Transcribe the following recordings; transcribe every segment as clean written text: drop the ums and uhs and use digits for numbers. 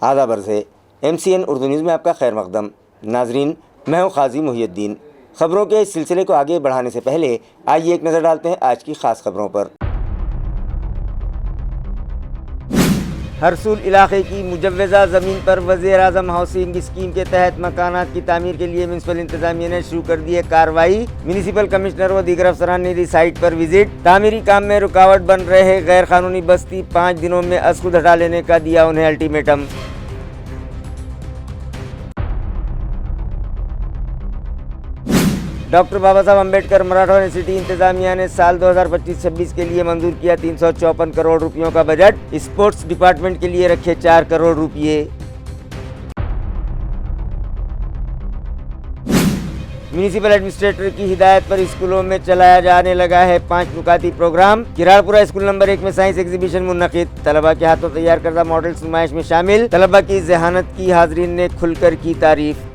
आदाब अर्ज़ MCN Urdu news में आपका खैर मक़दम। नाजरीन, मैं हूँ क़ाज़ी मुहियुद्दीन। ख़बरों के इस सिलसिले को आगे बढ़ाने से पहले आइए एक नज़र डालते हैं आज की ख़ास ख़बरों पर। हरसूल इलाके की मुजव्वज़ा ज़मीन पर वज़ीर-ए-आज़म हाउसिंग स्कीम के तहत मकानात की तामीर के लिए म्यूनसिपल इंतज़ामिया ने शुरू कर दी है कार्रवाई। म्यूनसिपल कमिश्नर व दीगर अफसरान ने दी साइट पर विजिट। तामीरी काम में रुकावट बन रहे गैर कानूनी बस्ती 5 दिनों में अस खुद हटा लेने का दिया उन्हें अल्टीमेटम। डॉक्टर बाबा साहब अम्बेडकर मराठा यूनिवर्सिटी इंतजामिया ने साल 2025-26 के लिए मंजूर किया 354 करोड़ रुपयों का बजट। स्पोर्ट्स डिपार्टमेंट के लिए रखे 4 करोड़ रुपये। म्यूनिसिपल एडमिनिस्ट्रेटर की हिदायत पर स्कूलों में चलाया जाने लगा है 5 नुकाती प्रोग्राम। किराड़पुरा स्कूल नंबर 1 में साइंस एग्जीबिशन मुनक़िद। तलबा के हाथों तैयार करदा मॉडल्स नुमाइश में शामिल। तलबा की ज़हानत की हाज़रीन ने खुलकर की तारीफ।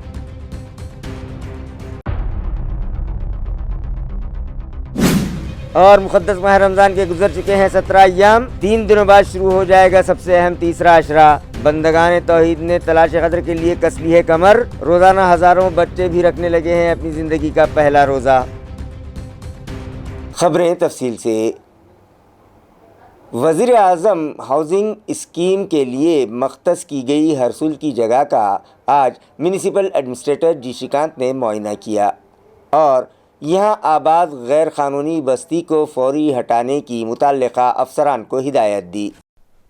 और मुक़द्दस माह रमज़ान के गुजर चुके हैं 17 अय्याम। 3 दिनों बाद शुरू हो जाएगा सबसे अहम तीसरा अशरा। बंदगान तौहीद ने तलाश क़द्र के लिए कस ली है कमर। रोज़ाना हज़ारों बच्चे भी रखने लगे हैं अपनी ज़िंदगी का पहला रोज़ा। ख़बरें तफसील से। वज़ीर-ए-आज़म हाउसिंग स्कीम के लिए मख्तस की गई हरसूल की जगह का आज म्यूनसिपल एडमिनिस्ट्रेटर जी श्रीकांत ने मुआयना किया और यहाँ आबाद गैर कानूनी बस्ती को फौरी हटाने की मुतल्लिका अफसरान को हिदायत दी।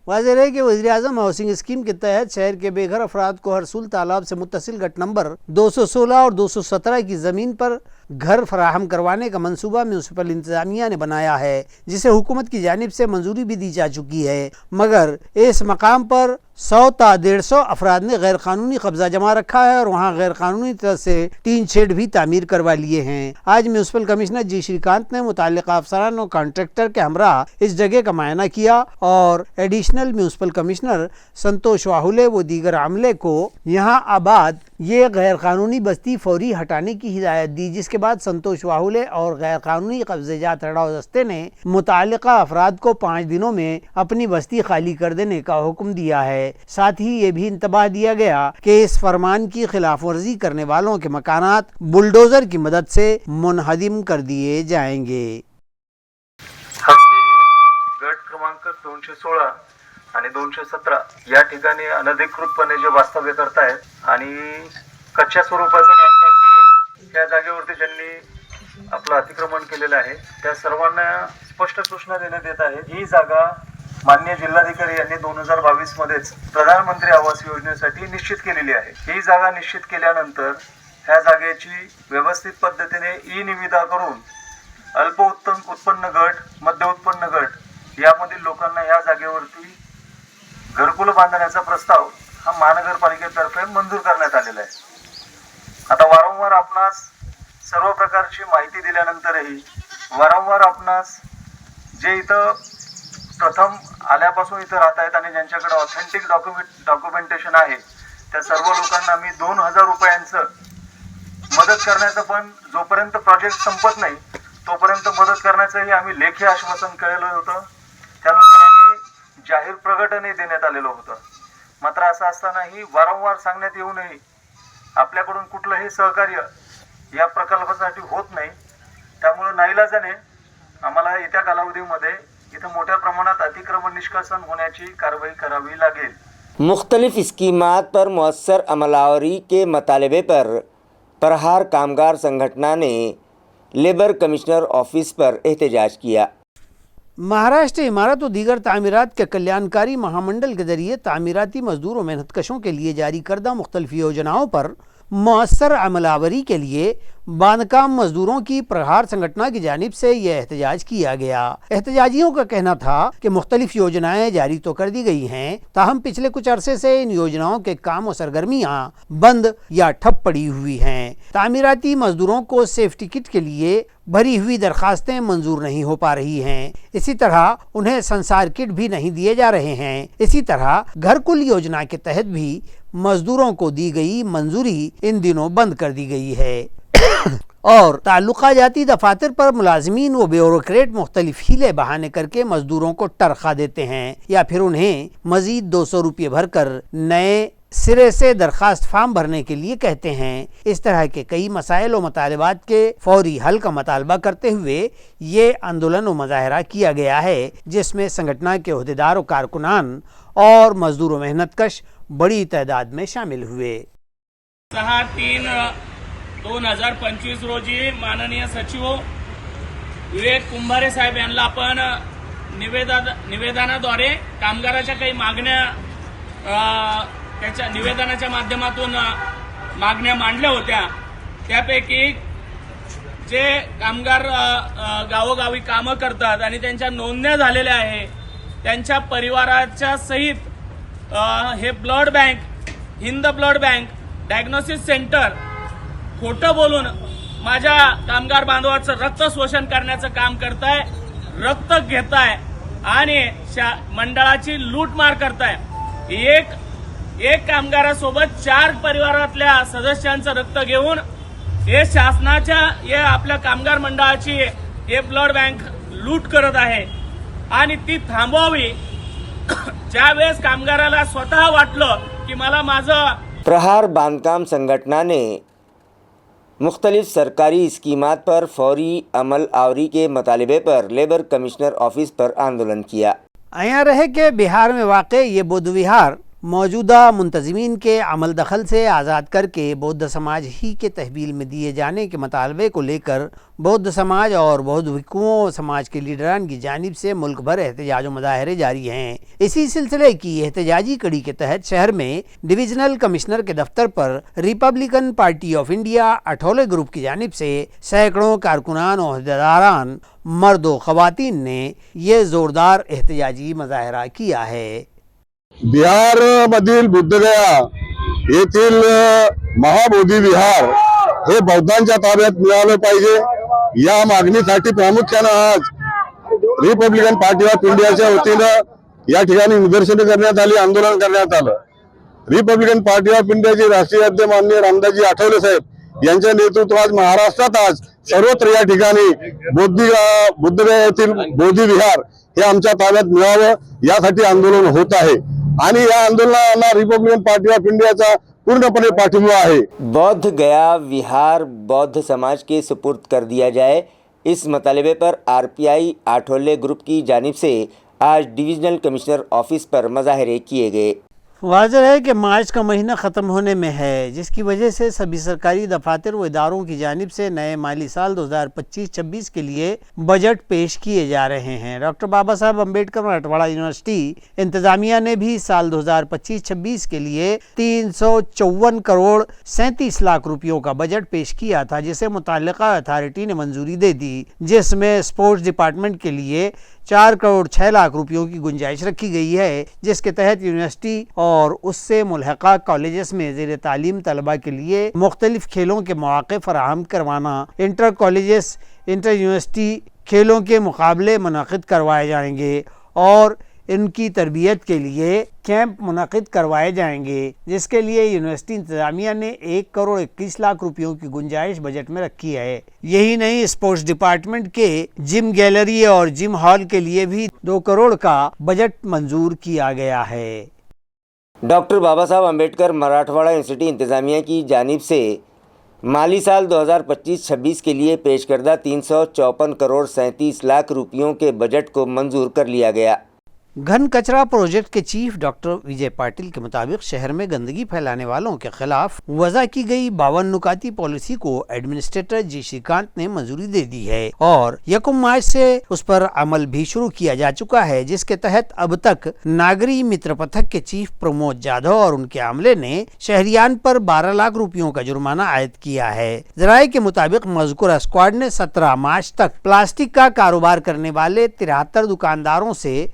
वाज़ेह है कि वज़ीर-ए-आज़म हाउसिंग स्कीम के तहत शहर के बेघर अफराद को हरसूल तालाब से मुत्तसिल गट नंबर 216 और 217 की ज़मीन पर घर फराहम करवाने का मंसूबा म्यूनसिपल इंतज़ामिया ने बनाया है, जिसे हुकूमत की जानिब से मंजूरी भी दी जा चुकी है, मगर इस मकाम पर 100 ता 150 अफराद ने गैर कानूनी कब्जा जमा रखा है और वहाँ गैर कानूनी तरह से टीन शेड भी तामीर करवा लिए हैं। आज म्यूनसिपल कमिश्नर जी श्रीकांत ने मुताल्लिका अफसरान और कॉन्ट्रैक्टर के हमरा इस जगह का मुआयना किया और एडिशनल म्यूनसिपल कमिश्नर संतोष वाहुले व दीगर अमले को यहाँ आबाद ये गैर कानूनी बस्ती फौरी हटाने की हिदायत दी, जिसके बाद संतोष वाहुले और गैर कानूनी कब्ज़ेजात हटाओ दस्ते ने मुताल्लिका अफराद को 5 दिनों में अपनी बस्ती खाली कर देने का हुक्म दिया है। साथ ही ये भी इंतबाह दिया गया कि इस फरमान की खिलाफ वर्जी करने वालों के मकानात बुलडोजर की मदद से मुनहदिम कर दिए जाएंगे। गट क्रमांक 216 आणि 217 या ठिकाणी अनधिकृतपणे जे वास्तव्य करतायत आणि कच्च्या स्वरूपाचं बांधकाम करून त्या जागेवरती ज्यांनी आपलं अतिक्रमण केलेलं आहे त्या सर्वांना स्पष्ट सूचना देण्यात येत आहे। ही जागा माननीय जिल्हाधिकारी यांनी 2022 मध्येच प्रधानमंत्री आवास योजनेसाठी निश्चित केलेली आहे। ही जागा निश्चित केल्यानंतर ह्या जागेची व्यवस्थित पद्धतीने ई निविदा करून अल्प उत्पन्न गट, मध्य उत्पन्न गट यामधील लोकांना ह्या जागेवरती घरकुल बांधण्याचा प्रस्ताव हा महानगरपालिकेतर्फे मंजूर करण्यात आलेला आहे। आता वारंवार आपणास सर्व प्रकारची माहिती दिल्यानंतरही वारंवार आपणास जे इथं प्रथम आल्यापासून इथं राहत आहेत आणि ज्यांच्याकडे ऑथेंटिक डॉक्युमेंटेशन आहे त्या सर्व लोकांना मी 2000 रुपयांचं मदत करण्याचं, पण जोपर्यंत प्रोजेक्ट संपत नाही तोपर्यंत मदत करण्याचंही आम्ही लेखी आश्वासन केलेलं होतं। त्यानुसार आम्ही जाहीर प्रकटनही देण्यात आलेलं होतं। मात्र असं असतानाही वारंवार सांगण्यात येऊनही आपल्याकडून कुठलंही सहकार्य या प्रकल्पासाठी होत नाही। त्यामुळे नाईलाजाने आम्हाला येत्या कालावधीमध्ये इथं मोठ्या प्रमाणात अतिक्रमण निष्कासन होण्याची कारवाई करावी लागेल। मुख्तलिफ स्कीमात पर मौसर अमलावरी के मतालबे पर प्रहार कामगार संगठन ने लेबर कमिश्नर ऑफिस पर एहतजाज किया। महाराष्ट्र इमारत और दीगर तामीरात के कल्याणकारी महामंडल के जरिए तामीराती मजदूरों मेहनतकशों के लिए जारी करदा मुख्तलिफ योजनाओं पर मौसर अमलावरी के लिए बांधकाम मजदूरों की प्रहार संगठन की जानिब से यह एहतजाज किया गया। एहतजाजियों का कहना था कि मुख्तलिफ योजनाएं जारी तो कर दी गई हैं, ताहम पिछले कुछ अरसे से इन योजनाओं के काम और सरगर्मियां बंद या ठप पड़ी हुई हैं। तामीराती मजदूरों को सेफ्टी किट के लिए भरी हुई दरखास्तें मंजूर नहीं हो पा रही हैं। इसी तरह उन्हें संसार किट भी नहीं दिए जा रहे हैं। इसी तरह घरकुल योजना के तहत भी मजदूरों को दी गई मंजूरी इन दिनों बंद कर दी गई है। اور تعلقہ جاتی دفاتر پر ملازمین و بیوروکریٹ مختلف ہیلے بہانے کر کے مزدوروں کو تنخواہ دیتے ہیں یا پھر انہیں مزید 200 روپے بھر کر نئے سرے سے درخواست فارم بھرنے کے لیے کہتے ہیں۔ اس طرح کے کئی مسائل و مطالبات کے فوری حل کا مطالبہ کرتے ہوئے یہ آندولن و مظاہرہ کیا گیا ہے، جس میں سنگھٹنا کے عہدیدار و کارکنان اور مزدور و محنت کش بڑی تعداد میں شامل ہوئے۔ 6/3/2025 रोजी माननीय सचिव विवेक कुंभारे साहेब यांना आपण निवेदनाद्वारे कामगाराच्या काही मागण्या त्याच्या निवेदनाच्या माध्यमातून मागण्या मांडल्या होत्या। त्यापैकी जे कामगार गावोगावी कामं करतात आणि त्यांच्या नोंदण्या झालेल्या आहे त्यांच्या परिवाराच्या सहित हे blood bank, Hind blood bank, diagnosis centre खोटं बोलून माझ्या कामगार बांधवाचं रक्त शोषण करण्याचं काम करताय, रक्त घेताय आणि मंडळाची लूटमार करताय। एक कामगारासोबत 4 परिवारातल्या सदस्यांचं रक्त घेऊन हे शासनाच्या हे आपल्या कामगार मंडळाची हे ब्लड बँक लूट करत आहे आणि ती थांबवावी। ज्यावेळेस कामगाराला स्वतः वाटलं की मला माझं प्रहार बांधकाम संगठना ने मुख्तलिफ सरकारी स्कीमात पर फौरी अमल आवरी के मुतालबे पर लेबर कमिश्नर ऑफिस पर आंदोलन किया। आया रहे कि बिहार में वाक़ ये बौद्ध विहार मौजूदा मुंतज़मीन के अमल दखल से आज़ाद करके बौद्ध समाज ही के तहवील में दिए जाने के मुतालबे को लेकर बौद्ध समाज और बौद्ध भिक्षुओं समाज के लीडरान की जानिब से मुल्क भर एहतजाज मुजाहरे जारी हैं। इसी सिलसिले की एहतजाजी कड़ी के तहत शहर में डिविजनल कमिश्नर के दफ्तर पर Republican Party of India Athawale group की जानिब से सैकड़ों कारकुनान और अहदेदारान मर्द व ख़वातीन ने ये ज़ोरदार एहतजाजी मुजाहरा किया है। बिहार मधील बुद्धगया येथील महाबोधी विहार हे बौद्धांच्या ताब्यात मिळालं पाहिजे या मागणीसाठी प्रामुख्याने आज रिपब्लिकन पार्टी ऑफ इंडियाच्या वतीनं या ठिकाणी निदर्शने करण्यात आली, आंदोलन करण्यात आलं। रिपब्लिकन पार्टी ऑफ इंडियाचे राष्ट्रीय अध्यक्ष माननीय रामदासजी आठवले साहेब यांच्या नेतृत्वात महाराष्ट्रात आज सर्वत्र या ठिकाणी बुद्धगया येथील बोधी विहार हे आमच्या ताब्यात मिळावं यासाठी आंदोलन होत आहे आणि या आंदोलनाला रिपब्लिकन पार्टी ऑफ इंडियाचा पूर्णपणे पाठिंबा है। बौद्ध गया विहार बौद्ध समाज के सुपुर्द कर दिया जाए, इस मुतालबे पर आरपीआई आठौले ग्रुप की जानिब से आज डिविजनल कमिश्नर ऑफिस पर मुजाहरे किए गए। वाज़ेह है कि मार्च का महीना ख़त्म होने में है, जिसकी वजह से सभी सरकारी दफातर व इदारों की जानिब से नए माली साल 2025-26 के लिए बजट पेश किए जा रहे हैं। डॉक्टर बाबा साहब अम्बेडकर मराठवाड़ा यूनिवर्सिटी इंतज़ामिया ने भी साल 2025-26 के लिए 354 करोड़ 37 लाख रुपयों का बजट पेश किया था, जिसे मुतल्लिका अथॉरिटी ने मंजूरी दे दी, जिसमें स्पोर्ट्स डिपार्टमेंट के लिए 4 करोड़ 6 लाख रुपयों की गुंजाइश रखी गई है, जिसके तहत यूनिवर्सिटी और उससे मुल्हक़ा कॉलेजेस में ज़ेर तालीम तलबा के लिए मुख्तलिफ खेलों के मौक़े फराहम करवाना, इंटर कॉलेजेस इंटर यूनिवर्सिटी खेलों के मुकाबले मुनक़िद करवाए जाएंगे और इनकी तरबियत के लिए कैंप मुनक़िद करवाए जाएंगे, जिसके लिए यूनिवर्सिटी इंतज़ामिया ने 1 करोड़ 21 लाख रुपयों की गुंजाइश बजट में रखी है। यही नहीं, स्पोर्ट्स डिपार्टमेंट के जिम गैलरी और जिम हॉल के लिए भी 2 करोड़ का बजट मंजूर किया गया है। डॉक्टर बाबा साहब अम्बेडकर मराठवाड़ा यूनिवर्सिटी इंतज़ामिया की जानिब से माली साल 2025-26 के लिए पेश करदा 354 करोड़ 37 लाख रुपयों के बजट को मंजूर कर लिया गया। घन कचरा प्रोजेक्ट के चीफ डॉक्टर विजय पाटिल के मुताबिक शहर में गंदगी फैलाने वालों के खिलाफ वज़ा की गई 52 नुकाती पॉलिसी को एडमिनिस्ट्रेटर जी श्रीकांत ने मंजूरी दे दी है और 1 मार्च से उस पर अमल भी शुरू किया जा चुका है, जिसके तहत अब तक नागरी मित्र पथक के चीफ प्रमोद जाधव और उनके अमले ने शहरियान पर 12 लाख रुपयों का जुर्माना आयद किया है। ज़राए के मुताबिक मज़कूरा स्क्वाड ने 17 मार्च तक प्लास्टिक का कारोबार करने वाले 73 दुकानदारों से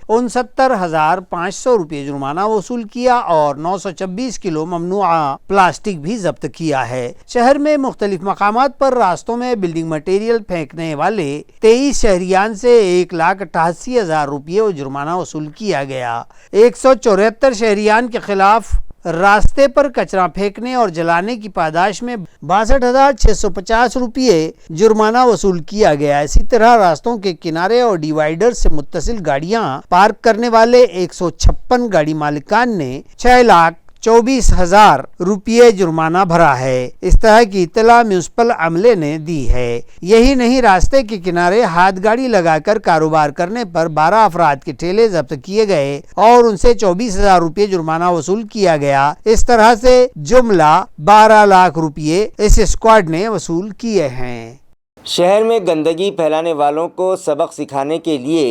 69,500 रुपये जुर्माना वसूल किया और 926 किलो ममनुआ प्लास्टिक भी जब्त किया है। शहर में मुख्तलिफ मकामात पर रास्तों में बिल्डिंग मटेरियल फेंकने वाले 23 शहरियान से 1,88,000 रुपये जुर्माना वसूल किया गया। 174 शहरियान के खिलाफ रास्ते पर कचरा फेंकने और जलाने की पादाश में 62,650 रुपये जुर्माना वसूल किया गया। इसी तरह रास्तों के किनारे और डिवाइडर से मुत्तसिल गाड़ियां पार्क करने वाले 156 गाड़ी मालिकान ने 6,24,000 रुपये जुर्माना भरा है। इस तरह की इत्तला म्यूनिसिपल अमले ने दी है। यही नहीं, रास्ते के किनारे हाथ गाड़ी लगाकर कारोबार करने पर 12 अफराद के ठेले जब्त किए गए और उनसे 24,000 रुपये जुर्माना वसूल किया गया। इस तरह से जुमला 12 लाख रुपये इस स्क्वाड ने वसूल किए हैं। शहर में गंदगी फैलाने वालों को सबक सिखाने के लिए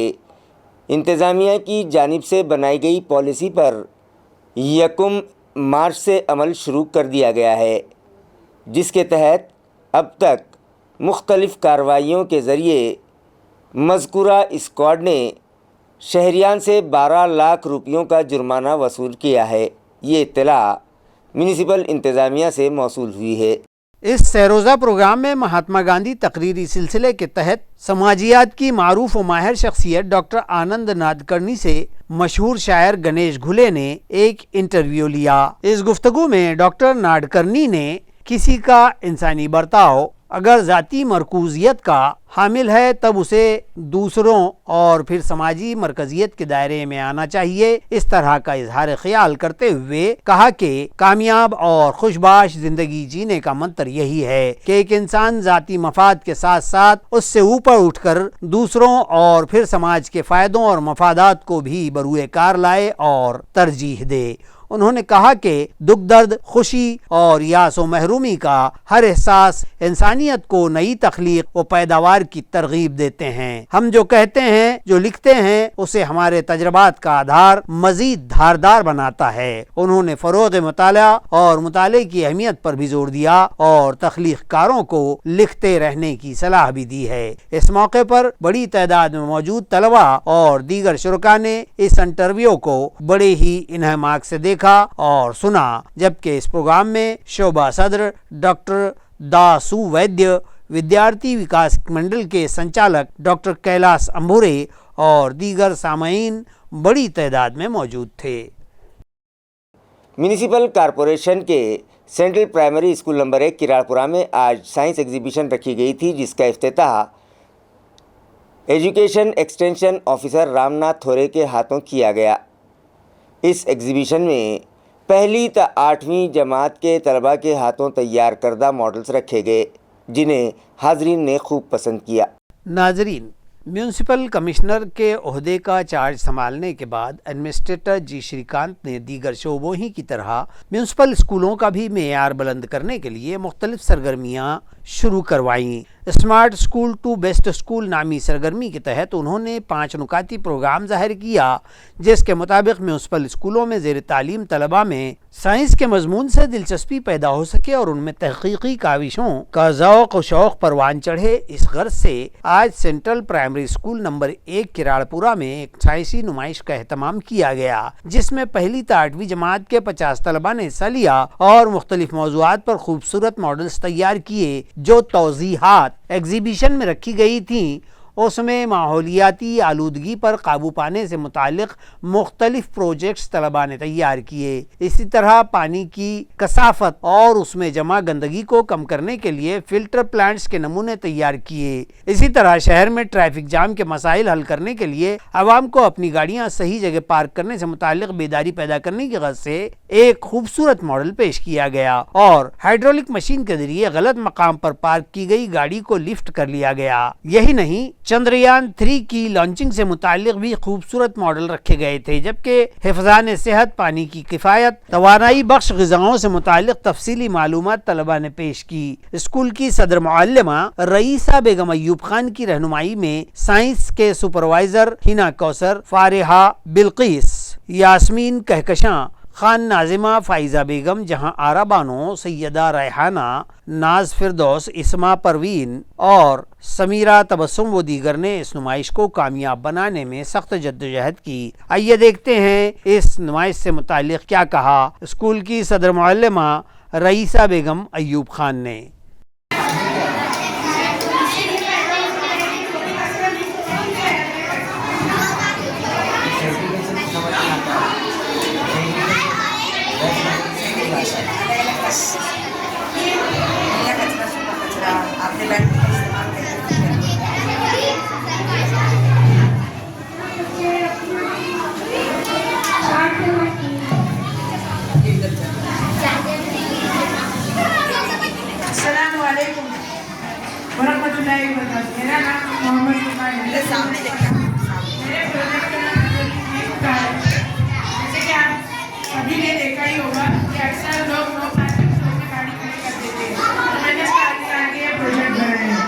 इंतज़ामिया की जानिब से बनाई गई पॉलिसी पर 1 मार्च से अमल शुरू कर दिया गया है, जिसके तहत अब तक मुख्तलिफ़ कार्रवाइयों के ज़रिए मज़कूरा स्क्वाड ने शहरियान से 12 लाख रुपयों का जुर्माना वसूल किया है। ये इत्तला म्यूनिसिपल इंतज़ामिया से मौसूल हुई है। इस सैरोज़ा प्रोग्राम में महात्मा गांधी तकरीरी सिलसिले के तहत समाजियात की मारूफ व माहिर शख्सियत डॉक्टर आनंद नाडकर्णी से मशहूर शायर गणेश घुले ने एक इंटरव्यू लिया। इस गुफ्तगू में डॉक्टर नाडकर्णी ने किसी का इंसानी बर्ताव अगर ज़ाती मरकूजियत का हामिल है तब उसे दूसरों और फिर समाजी मरकजियत के दायरे में आना चाहिए। इस तरह का इजहार ख्याल करते हुए कहा कि कामयाब और खुशबाश जिंदगी जीने का मंत्र यही है कि एक इंसान ज़ाती मफाद के साथ साथ उससे ऊपर उठकर दूसरों और फिर समाज के फ़ायदों और मफादात को भी बरूए कार लाए और तरजीह दे। उन्होंने कहा कि दुख दर्द, खुशी और यास व महरूमी का हर एहसास इंसानियत को नई तख्लीक व पैदावार की तरगीब देते हैं। हम जो कहते हैं, जो लिखते हैं, उसे हमारे तजर्बात का आधार मजीद धारदार बनाता है। उन्होंने फ़रोग़ मुताला और मुताले की अहमियत पर भी जोर दिया और तख्लीक कारों को लिखते रहने की सलाह भी दी है। इस मौके पर बड़ी तादाद में मौजूद तलबा और दीगर शुरका ने इस इंटरव्यू को बड़े ही इन्हमाक से देखा और सुना, जबकि इस प्रोग्राम में शोभा सदर डॉक्टर दासु वैद्य, विद्यार्थी विकास मंडल के संचालक डॉक्टर कैलाश अंबुरे और दीगर सामईन बड़ी तादाद में मौजूद थे। म्यूनिसिपल कॉरपोरेशन के सेंट्रल प्राइमरी स्कूल नंबर 1 किराड़पुरा में आज साइंस एग्जीबिशन रखी गई थी, जिसका इफ्तिताह एजुकेशन एक्सटेंशन ऑफिसर रामनाथ थोरे के हाथों किया गया। इस एग्जीबिशन में पहली त 8वीं जमात के तलबा के हाथों तैयार करदा मॉडल्स रखे गए, जिन्हें हाजरीन ने खूब पसंद किया। नाजरीन, म्यूनिसिपल कमिश्नर के ओहदे का चार्ज संभालने के बाद एडमिनिस्ट्रेटर जी श्रीकांत ने दीगर शोबों ही की तरह म्यूनिसिपल स्कूलों का भी मेयार बुलंद करने के लिए मुख्तलिफ सरगर्मियाँ शुरू करवाईं। Smart school to best school नामी सरगर्मी के तहत उन्होंने 5 नुकाती प्रोग्राम जाहिर किया, जिसके मुताबिक म्यूनिसिपल स्कूलों में ज़ेर तालीम तलबा में साइंस के मजमून से दिलचस्पी पैदा हो सके और उनमें तहकीकी काविशों का ज़ौक़ व शौक़ परवान चढ़े। इस गर्ज से आज सेंट्रल प्राइमरी स्कूल नंबर 1 किराड़पुरा में एक साइंसी नुमाइश का एहतमाम किया गया, जिसमें पहली त 8वीं जमात के 50 तलबा ने हिस्सा लिया और मुख्तलिफ मौज़ूआत पर खूबसूरत मॉडल्स तैयार किए। जो तौज़ीहात एग्जीबिशन में रखी गई थी, उसमें माहौलियाती आलूदगी पर काबू पाने से मुतालिक मुख्तलिफ प्रोजेक्ट्स तलबा ने तैयार किए। इसी तरह पानी की कसाफत और उसमें जमा गंदगी को कम करने के लिए फिल्टर प्लांट्स के नमूने तैयार किए। इसी तरह शहर में ट्रैफिक जाम के मसाइल हल करने के लिए आवाम को अपनी गाड़ियां सही जगह पार्क करने से मुतालिक बेदारी पैदा करने की गरज से एक खूबसूरत मॉडल पेश किया गया और हाइड्रोलिक मशीन के जरिए गलत मकाम पर पार्क की गई गाड़ी को लिफ्ट कर लिया गया। यही नहीं, चंद्रयान 3 की लॉन्चिंग से मुतालिक भी खूबसूरत मॉडल रखे गए थे, जबकि हिफ़्ज़ान सेहत, पानी की किफ़ायत, तवानाई बख्श ग़िज़ाओं से मुतालिक तफसीली मालूमात तलबा ने पेश की। स्कूल की सदर मुअल्लिमा रईसा बेगम अय्यूब खान की रहनुमाई में साइंस के सुपरवाइजर हिना कौसर, फारिहा बिल्किस, यास्मीन कहकशां, खान नाजिमा, फाइजा बेगम, जहां आरा बानो, सैयदा रेहाना, नाज फिरदौस, इस्मा परवीन और समीरा तबस्सुम व दीगर ने इस नुमाइश को कामयाब बनाने में सख्त जद्दोजहद की। आइए देखते हैं इस नुमाइश से मुतालिक क्या कहा स्कूल की सदर मुअल्लिमा रईसा बेगम अय्यूब खान ने। या कचरा सुका कचरा आपल्याला इस्तेमाल अस्सलामुअलैकुम वरहमतुल्लाहि वबरकातुहू। मेरा नाम मोहम्मद कुमार है। मेरे सामने देखा मेरे प्रोजेक्ट का नाम होता है। जैसे कि आप सभी ने देखा ही होगा कि अक्सर लोग नो पार्किंग जोन में गाड़ी खड़ी कर देते हैं, तो मैंने आगे ये प्रोजेक्ट बनाया है।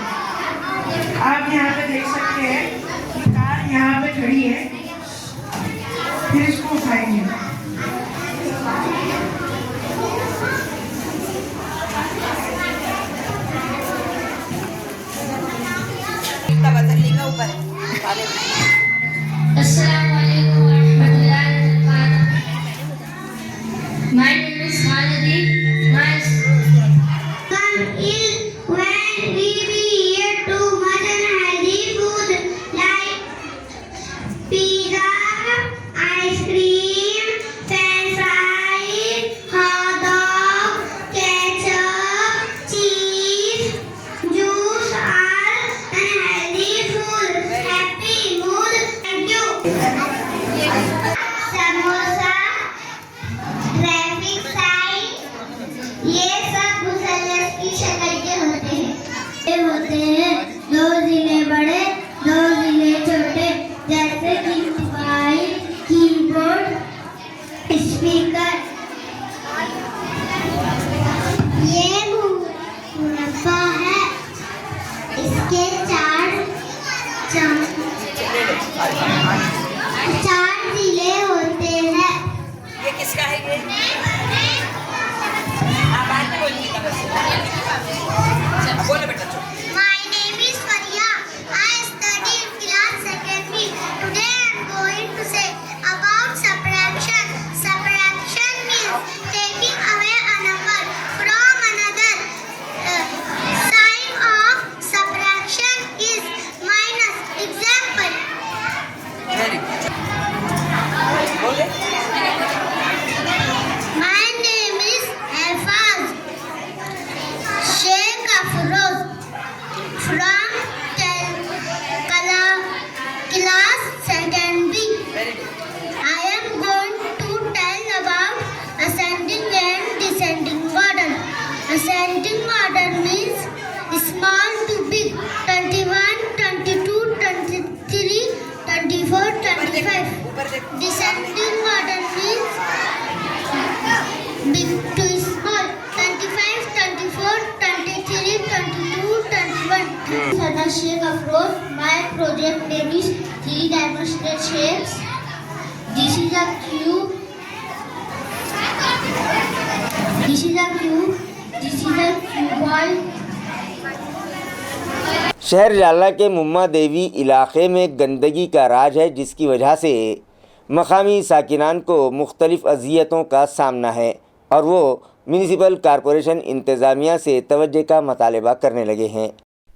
आप यहाँ पे देख सकते हैं कि कार यहाँ पे खड़ी है, फिर इसको उठाएंगे। ऊपर Assalamualaikum warahmatullahi wabarakatuh. My name is Khalidi. Come in when we eat too much unhealthy food like pizza, ice cream, French fries, hot dog, ketchup, cheese, juice, all unhealthy food. Happy mood. Thank you. Samosa, traffic sign, ये सब मुसल्लस की शक्ल के होते हैं। ये होते हैं दो जिले बड़े, दो जिले छोटे, जैसे कि मोबाइल, कीबोर्ड, स्पीकर। ये मुरब्बा है, इसके चार जिले होते हैं। ये किसका है ये? आवाज में बोलिए बस। बोलो बेटा। My name is Faria. I study in class 2nd. Today I am going to say about subtraction. Subtraction means taking away a number from another. Sign of subtraction is minus. Example. Very good. बोले। My name is Alfaz Sheikh Afroz from class 2nd B. Very good. I am going to tell about ascending and descending order. Ascending order means small to big. 21, 22, 23, 24, 25. ऊपर देखो। Descending order means big to small. 25, 24, 23, 22, 21. Sada Sheikh Afroz. My project name is 3-dimensional shapes. This is a cube. This is a cube. This is a cuboid. शहर जालना के मुम्मा देवी इलाके में गंदगी का राज है, जिसकी वजह से मकामी साकिनान को मुख्तलिफ़ अज़ियतों का सामना है और वो म्यूनिसिपल कॉरपोरेशन इंतज़ामिया से तवज्जो का मुतालबा करने लगे हैं।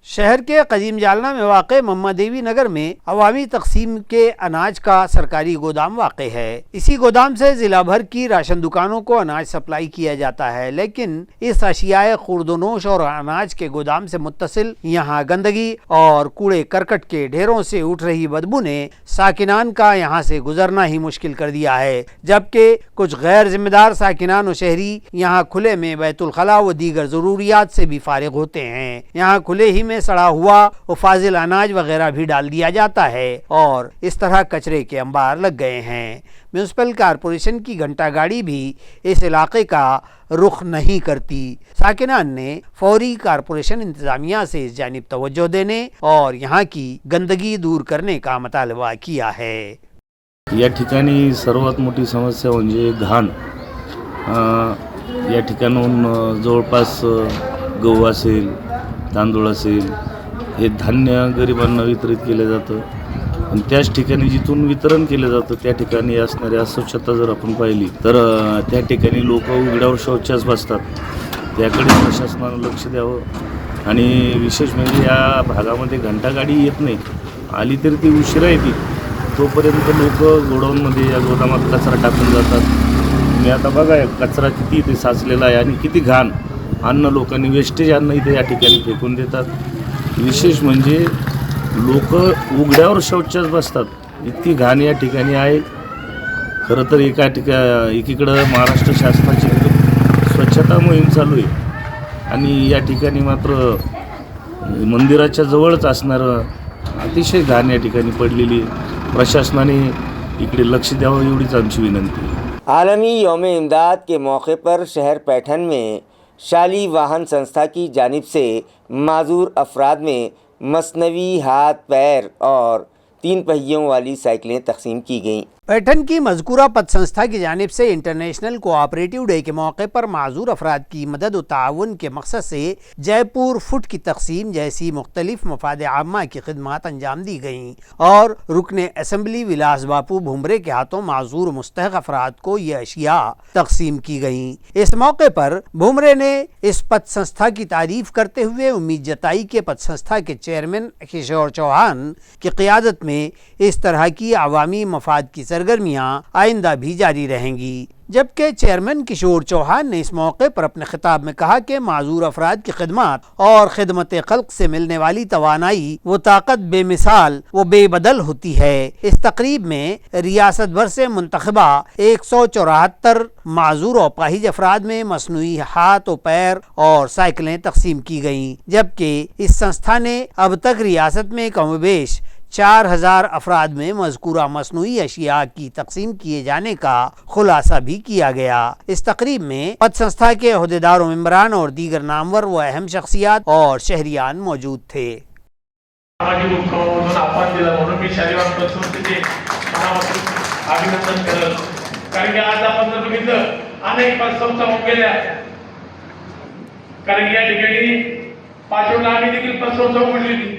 शहर के कदीम जालना में वाक़े मुम्मा देवी नगर में अवामी तकसीम के अनाज का सरकारी गोदाम वाक़े है। इसी गोदाम से ज़िला भर की राशन दुकानों को अनाज सप्लाई किया जाता है, लेकिन इस अशियाए खुर्दनोश और अनाज के गोदाम से मुत्तसिल यहाँ गंदगी और कूड़े करकट के ढेरों से उठ रही बदबू ने साकिनान का यहाँ से गुजरना ही मुश्किल कर दिया है, जबकि कुछ गैर जिम्मेदार साकिनान और शहरी यहाँ खुले में बैतुल खला व दीगर ज़रूरियात से भी फारिग होते हैं। यहाँ खुले ही में सड़ा हुआ और फाजिल अनाज वगैरह भी डाल दिया जाता है और इस तरह कचरे के अंबार लग गए हैं। म्यूनिसिपल कॉरपोरेशन की घंटा गाड़ी भी इस इलाके का रुख नहीं करती। साकिनान ने फौरी कॉरपोरेशन इंतजामिया से इस जानिब तवज्जो देने और यहाँ की गंदगी दूर करने का मुतालबा किया है। या ठिकाणी सर्वात मोठी समस्या म्हणजे घाण। या ठिकाणाहून जवळपास गहू असेल, तांदूळ असेल, हे धान्य गरिबांना वितरित केलं जातं आणि त्याच ठिकाणी जिथून वितरण केलं जातं त्या ठिकाणी असणारी अस्वच्छता जर आपण पाहिली तर त्या ठिकाणी लोक उघड्यावर शौचास बसतात। त्याकडे प्रशासनानं लक्ष द्यावं आणि विशेष म्हणजे या भागामध्ये घंटागाडी येत नाही, आली तरी ती उशिरा येते। तोपर्यंत लोक गोडाऊनमध्ये या गोदामात कचरा टाकून जातात। तुम्ही आता बघा कचरा किती इथे साचलेला आहे आणि किती घाण अन्न लोकांनी वेस्टेज अन्न इथे या ठिकाणी फेकून देतात. विशेष म्हणजे लोक उघड्यावर शौचास बसतात, इतकी घाण या ठिकाणी आहे. खरं तर एकीकडं महाराष्ट्र शासनाची स्वच्छता मोहीम चालू आहे आणि या ठिकाणी मात्र मंदिराच्या जवळच असणारं अतिशय घाण या ठिकाणी पडलेली. प्रशासनाने इकडे लक्ष द्यावं एवढीच आमची विनंती आहे. आलमी यौम इमदाद के मौके पर शहर पैठन में शाली वाहन संस्था की जानिब से माजूर अफराद में मसनवी हाथ पैर और 3 पहियों वाली साइकिलें तकसीम की गईं. पैठन की मज़कूरा पथ संस्था की जानिब से इंटरनेशनल कोऑपरेटिव डे के मौके पर माजूर अफराद की मदद व ताउन के मकसद से जयपुर फुट की तकसीम जैसी मुख्तलिफ मफाद आम्मा की खिदमात अंजाम दी गईं और रुकने असम्बली विलास बापू भुमरे के हाथों माजूर मुस्तहक अफराद को ये अशिया तकसीम की गईं. इस मौके पर भुमरे ने इस पथ संस्था की तारीफ करते हुए उम्मीद जताई कि पथ संस्था के चेयरमैन किशोर चौहान की क़ियादत में इस तरह की अवामी मफाद की सरगर्मियां आइंदा भी जारी रहेंगी. जबकि चेयरमैन किशोर चौहान ने इस मौके पर अपने खिताब में कहा कि माजूर अफराद की खिदमत और खिदमत खल्क से मिलने वाली तवानाई वो ताकत बेमिसाल व बेबदल होती है. इस तकरीब में रियासत भर से मुंतखबा 174 माजूर और अपाहिज अफराद में मसनूई हाथ व पैर और साइकिलें तकसीम की गईं. जबकि इस संस्था ने अब तक रियासत में कमोबेश 4000 अफराद में मज़कूरा मसनूई अशिया की तकसीम किए जाने का खुलासा भी किया गया. इस तकरीब में पथ संस्था के अहदेदारों, मेंबरान और दीगर नामवर व अहम शख्सियात और शहरियान मौजूद थे. अभिनंदन करत, कारण की आज आपण जर बघितलं अनेक पथ संस्था होऊन गेल्या. कारण या ठिकाणी पाचोडला आम्ही देखील पथ संस्था उघडली होती.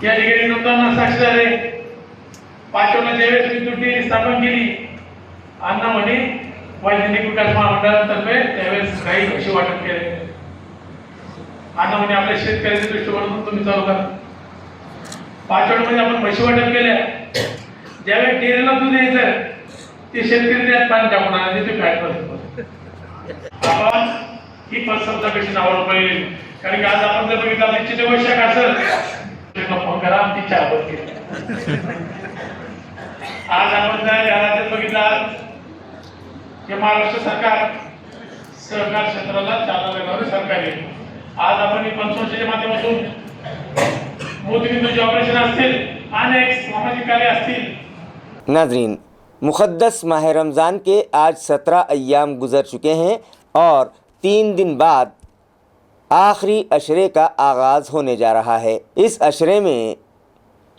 या ठिकाणी नोंदवणार साक्ष झाले. पाचोडला ज्यावेळेस विद्युत स्थापन केली अण्णा म्हणे वैज्ञानिक विकास महामंडळातर्फे त्यावेळेस काही पैसे वाटप केले. अण्णा म्हणे आपल्या शेतकऱ्याच्या दृष्टिकोनातून तुम्ही चालू करा. पाचोडमध्ये आपण पैसे वाटप केले. ज्यावेळेस डेअरीला दूध यायचं ते शेतकरी त्यात पाणी टाकून आणायचे, ते फॅट करत आपण ही पतसंस्था कशी नावावर पाहिजे. कारण की आज आपण जर बघितलं निश्चित आवश्यक असेल फोन करा, ती चहा बनते. आज आपण जर घरात बघितलं हे महाराष्ट्र सरकार सहकार क्षेत्राला चालना देणारे सरकार आहे. आज आपण ही पंचवर्षाच्या माध्यमातून मोदींचे ऑपरेशन असतील, अनेक सामाजिक कार्य असतील. नाजरीन, मुक़द्दस माह रमज़ान के आज 17 अय्याम गुजर चुके हैं और 3 दिन बाद आखिरी अशरे का आगाज़ होने जा रहा है. इस अशरे में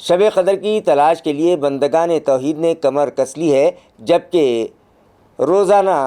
शब क़दर की तलाश के लिए बंदगान तौहीद ने कमर कस ली है, जबकि रोज़ाना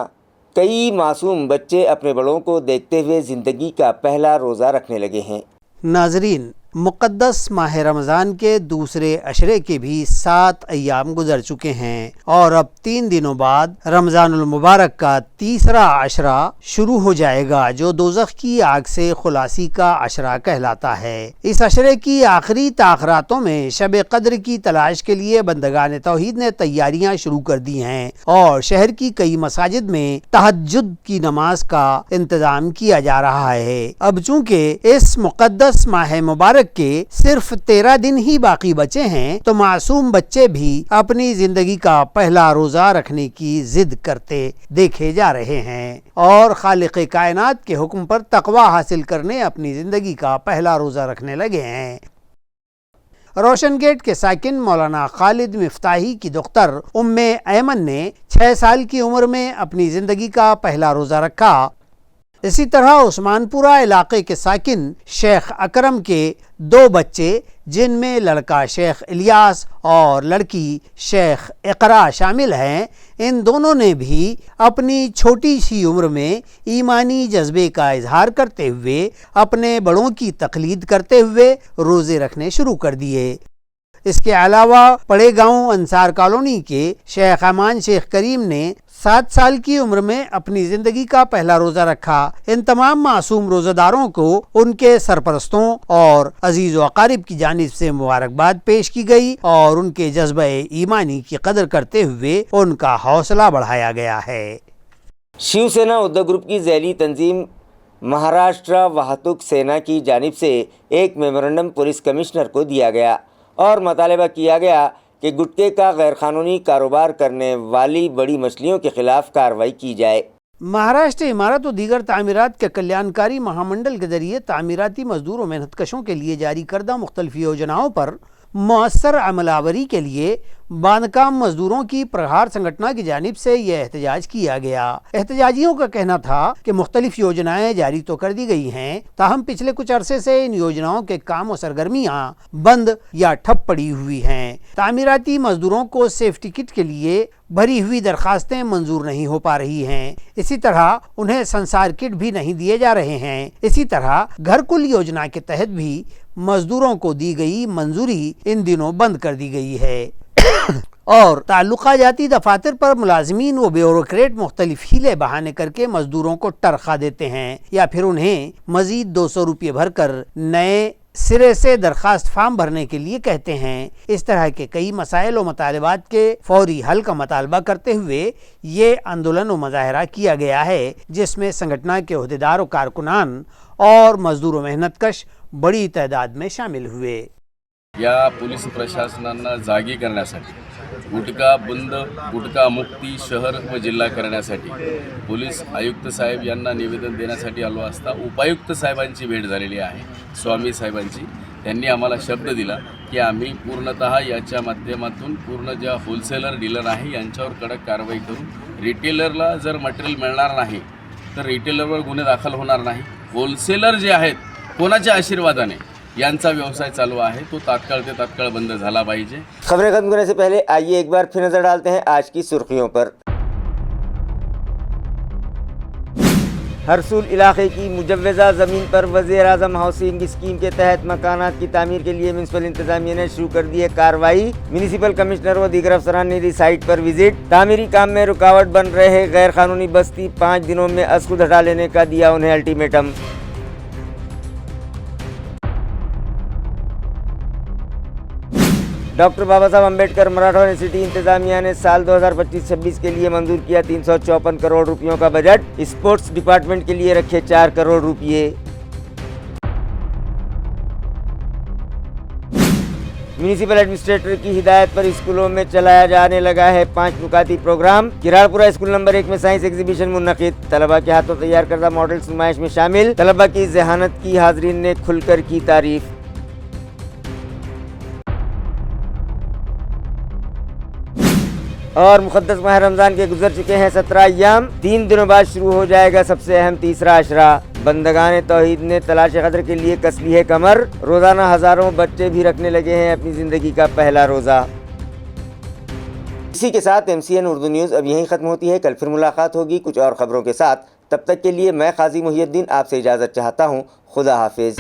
कई मासूम बच्चे अपने बड़ों को देखते हुए ज़िंदगी का पहला रोज़ा रखने लगे हैं. नाजरीन, मुक़द्दस माह रमज़ान के दूसरे अशरे के भी 7 अय्याम गुजर चुके हैं और अब 3 दिनों बाद रमज़ानुल मुबारक का तीसरा अशरा शुरू हो जाएगा, जो दोज़ख की आग से खुलासी का अशरा कहलाता है. इस अशरे की आखिरी ताख़रातों में शब क़द्र की तलाश के लिए बंदगान तौहीद ने तैयारियां शुरू कर दी हैं और शहर की कई मसाजिद में तहज्जुद की नमाज का इंतज़ाम किया जा रहा है. अब चूँकि इस मुक़द्दस माह मुबारक के सिर्फ 13 दिन ही बाकी बचे हैं, तो मासूम बच्चे भी अपनी जिंदगी का पहला रोजा रखने की जिद करते देखे जा रहे हैं और खालिक़े कायनात के हुक्म पर तक़वा हासिल करने अपनी जिंदगी का पहला रोजा रखने लगे हैं. रोशन गेट के साकिन मौलाना खालिद मिफ्ताही की दुख्तर उम्मे ऐमन ने 6 साल की उम्र में अपनी जिंदगी का पहला रोजा रखा. इसी तरह उस्मानपुरा इलाके के साकिन शेख अकरम के 2 बच्चे, जिनमें लड़का शेख इलियास और लड़की शेख इकरा शामिल हैं, इन दोनों ने भी अपनी छोटी सी उम्र में ईमानी जज्बे का इजहार करते हुए अपने बड़ों की तकलीद करते हुए रोज़े रखने शुरू कर दिए. اس کے علاوہ پڑے گاؤں انصار کالونی کے شیخ امان شیخ کریم نے 7 سال کی عمر میں اپنی زندگی کا پہلا روزہ رکھا۔ ان تمام معصوم روزہ داروں کو ان کے سرپرستوں اور عزیز و اقارب کی جانب سے مبارکباد پیش کی گئی اور ان کے جذبہ ایمانی کی قدر کرتے ہوئے ان کا حوصلہ بڑھایا گیا ہے۔ शिव सेना उद्धव ग्रुप की ज़ैली तंजीम महाराष्ट्र वाहतुक सेना की जानिब से एक मेमोरेंडम पुलिस कमिश्नर को दिया गया और मुतालबा किया गया कि गुटखे का गैरकानूनी कारोबार करने वाली बड़ी मछलियों के खिलाफ कार्रवाई की जाए। महाराष्ट्र इमारत और दीगर तामीरात के कल्याणकारी महामंडल के जरिए तामीराती मजदूर और मेहनत कशों के लिए जारी करदा मुख्तलिफ योजनाओं पर मौसर अमलावरी के लिए बांधकाम मजदूरों की प्रहार संगठन की जानिब से यह एहतजाज किया गया। एहतजाजियों का कहना था कि मुख्तलिफ योजनाएं जारी तो कर दी गई हैं, ताहम पिछले कुछ अरसे से इन योजनाओं के काम और सरगर्मियां बंद या ठप पड़ी हुई हैं। तामीराती मजदूरों को सेफ्टी किट के लिए भरी हुई दरखास्तें मंजूर नहीं हो पा रही हैं। इसी तरह उन्हें संसार किट भी नहीं दिए जा रहे हैं। इसी तरह घर कुल योजना के तहत भी मजदूरों को दी गई मंजूरी इन दिनों बंद कर दी गई है और ताल्लुका जाती दफातर पर मुलाजमीन व ब्यूरोक्रेट मुख्तलिफ हीले बहाने करके मजदूरों को टरखा देते हैं या फिर उन्हें मजीद 200 रुपये भरकर नए सिरे से दरखास्त फार्म भरने के लिए कहते हैं। इस तरह के कई मसाइल व मुतालबात के फौरी हल का मुतालबा करते हुए ये आंदोलन व मुजाहरा किया गया है, जिसमें संगठन के अहदेदार व कारकुनान और मजदूर व मेहनतकश बड़ी तादाद में शामिल हुए। या पोलीस प्रशासनांना जागी करण्यासाठी गुटखा बंद गुटखा मुक्ती शहर व जिल्हा करण्यासाठी पोलीस आयुक्त साहेब यांना निवेदन देण्यासाठी आलो असता उपायुक्त साहेबांची भेट झालेली आहे, स्वामी साहेबांची। त्यांनी आम्हाला शब्द दिला की आम्ही पूर्णतः याच्या माध्यमातून पूर्ण ज्या होलसेलर डीलर आहे यांच्यावर कडक कारवाई करू। रिटेलरला जर मटेरियल मिळणार नाही तर रिटेलरवर गुन्हे दाखल होणार नाही। होलसेलर जे आहेत कोणाच्या आशीर्वादाने यांचा व्यवसाय चालू है तो तात्काळ ते तात्काळ बंद झाला पाहिजे। खबरें खत्म करने से पहले आइए एक बार फिर नजर डालते हैं आज की सुर्खियों पर। हरसूल इलाके की मुजव्वज़ा ज़मीन पर वज़ीर आज़म हाउसिंग स्कीम के तहत मकानात की तामीर के लिए म्यूनसिपल इंतज़ामिया ने शुरू कर दी है कार्रवाई। म्यूनसिपल कमिश्नर व दीगर अफसरान ने दी साइट पर विजिट। तामीरी काम में रुकावट बन रहे गैर कानूनी बस्ती 5 दिनों में अस खुद हटा लेने का दिया उन्हें अल्टीमेटम। डॉक्टर बाबा साहब अम्बेडकर मराठवाड़ा यूनिवर्सिटी इंतजामिया ने साल 2025-26 के लिए मंजूर किया 354 करोड़ रुपयों का बजट। स्पोर्ट्स डिपार्टमेंट के लिए रखे 4 करोड़ रुपये। म्यूनिसिपल एडमिनिस्ट्रेटर की हिदायत पर स्कूलों में चलाया जाने लगा है 5 नुकाती प्रोग्राम। किराड़पुरा स्कूल नंबर 1 में साइंस एग्जीबिशन मुनक़िद। तलबा के हाथों तैयार करदा मॉडल्स नुमाइश में शामिल। तलबा की ज़हानत की हाज़रीन ने खुलकर की तारीफ। और मुक़द्दस माह रमज़ान के गुजर चुके हैं 17 अय्याम। 3 दिनों बाद शुरू हो जाएगा सबसे अहम तीसरा अशरा। बंदगान तौहीद ने तलाश कद्र के लिए कस ली है कमर। रोज़ाना हज़ारों बच्चे भी रखने लगे हैं अपनी ज़िंदगी का पहला रोज़ा। इसी के साथ MCN उर्दू न्यूज़ अब यहीं ख़त्म होती है। कल फिर मुलाकात होगी कुछ और ख़बरों के साथ। तब तक के लिए मैं क़ाज़ी मुहियुद्दीन आपसे इजाज़त चाहता हूँ। खुदा हाफिज़।